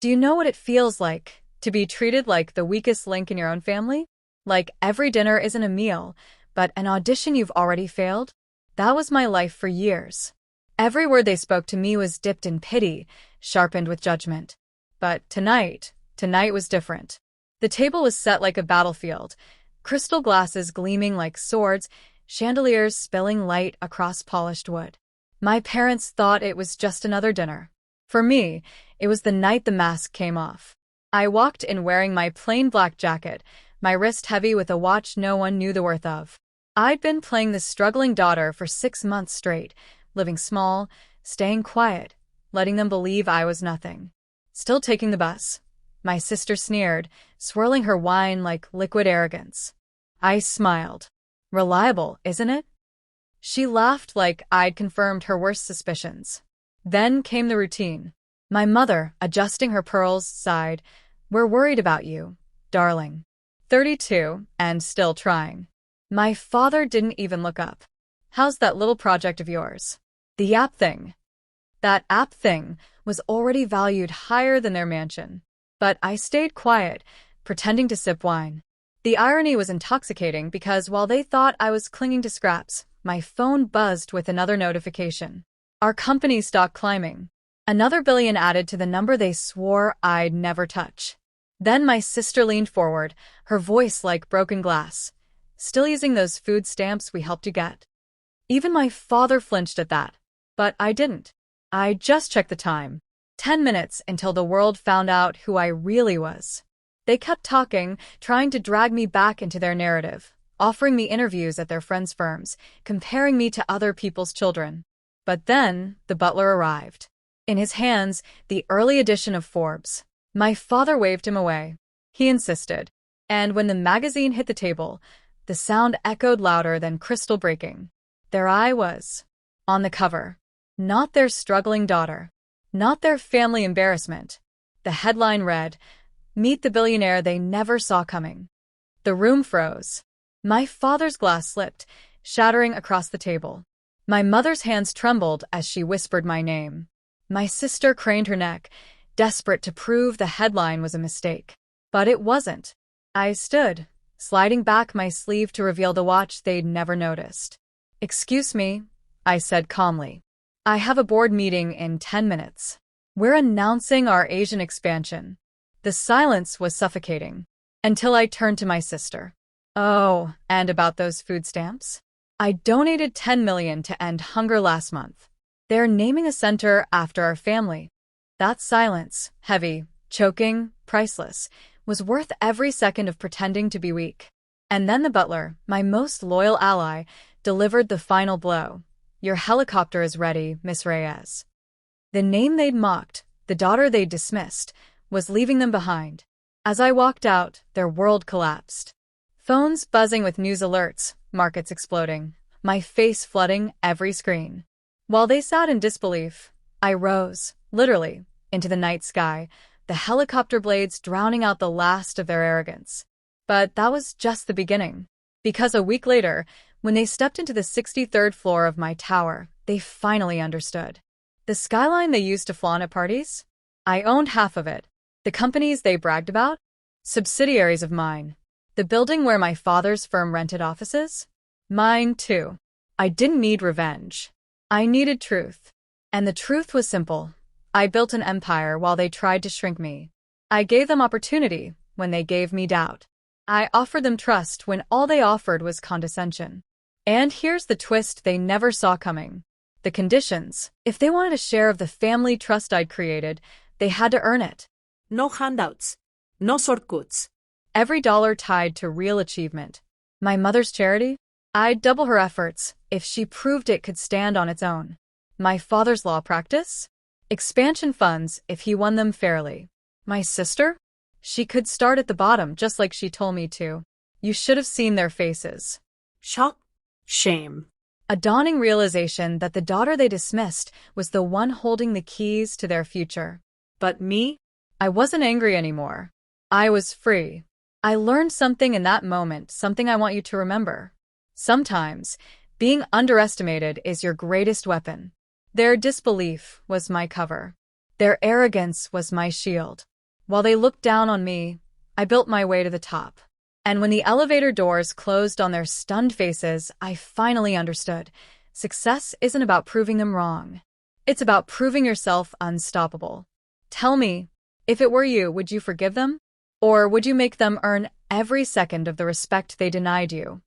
Do you know what it feels like to be treated like the weakest link in your own family? Like every dinner isn't a meal, but an audition you've already failed? That was my life for years. Every word they spoke to me was dipped in pity, sharpened with judgment. But tonight was different. The table was set like a battlefield, crystal glasses gleaming like swords, chandeliers spilling light across polished wood. My parents thought it was just another dinner. For me, it was the night the mask came off. I walked in wearing my plain black jacket, my wrist heavy with a watch no one knew the worth of. I'd been playing the struggling daughter for 6 months straight, living small, staying quiet, letting them believe I was nothing. Still taking the bus. My sister sneered, swirling her wine like liquid arrogance. I smiled. Reliable, isn't it? She laughed like I'd confirmed her worst suspicions. Then came the routine. My mother, adjusting her pearls, sighed, "We're worried about you, darling." 32, and still trying. My father didn't even look up. "How's that little project of yours?" "The app thing." That app thing was already valued higher than their mansion. But I stayed quiet, pretending to sip wine. The irony was intoxicating because while they thought I was clinging to scraps, my phone buzzed with another notification. Our company stock climbing. Another billion added to the number they swore I'd never touch. Then my sister leaned forward, her voice like broken glass. "Still using those food stamps we helped you get?" Even my father flinched at that. But I didn't. I just checked the time. 10 minutes until the world found out who I really was. They kept talking, trying to drag me back into their narrative, offering me interviews at their friends' firms, comparing me to other people's children. But then the butler arrived. In his hands, the early edition of Forbes. My father waved him away. He insisted. And when the magazine hit the table, the sound echoed louder than crystal breaking. There I was, on the cover. Not their struggling daughter. Not their family embarrassment. The headline read, "Meet the billionaire they never saw coming." The room froze. My father's glass slipped, shattering across the table. My mother's hands trembled as she whispered my name. My sister craned her neck, desperate to prove the headline was a mistake. But it wasn't. I stood, sliding back my sleeve to reveal the watch they'd never noticed. "Excuse me," I said calmly. "I have a board meeting in 10 minutes. We're announcing our Asian expansion." The silence was suffocating, until I turned to my sister. "Oh, and about those food stamps? I donated 10 million to end hunger last month. They're naming a center after our family." That silence, heavy, choking, priceless, was worth every second of pretending to be weak. And then the butler, my most loyal ally, delivered the final blow. "Your helicopter is ready, Miss Reyes." The name they'd mocked, the daughter they'd dismissed, was leaving them behind. As I walked out, their world collapsed. Phones buzzing with news alerts, markets exploding, my face flooding every screen. While they sat in disbelief, I rose, literally, into the night sky, the helicopter blades drowning out the last of their arrogance. But that was just the beginning. Because a week later, when they stepped into the 63rd floor of my tower, they finally understood. The skyline they used to flaunt at parties? I owned half of it. The companies they bragged about? Subsidiaries of mine. The building where my father's firm rented offices? Mine, too. I didn't need revenge. I needed truth. And the truth was simple. I built an empire while they tried to shrink me. I gave them opportunity when they gave me doubt. I offered them trust when all they offered was condescension. And here's the twist they never saw coming. The conditions. If they wanted a share of the family trust I'd created, they had to earn it. No handouts. No shortcuts. Every dollar tied to real achievement. My mother's charity? I'd double her efforts if she proved it could stand on its own. My father's law practice? Expansion funds if he won them fairly. My sister? She could start at the bottom just like she told me to. You should have seen their faces. Shock. Shame. A dawning realization that the daughter they dismissed was the one holding the keys to their future. But me? I wasn't angry anymore. I was free. I learned something in that moment, something I want you to remember. Sometimes, being underestimated is your greatest weapon. Their disbelief was my cover. Their arrogance was my shield. While they looked down on me, I built my way to the top. And when the elevator doors closed on their stunned faces, I finally understood. Success isn't about proving them wrong. It's about proving yourself unstoppable. Tell me, if it were you, would you forgive them? Or would you make them earn every second of the respect they denied you?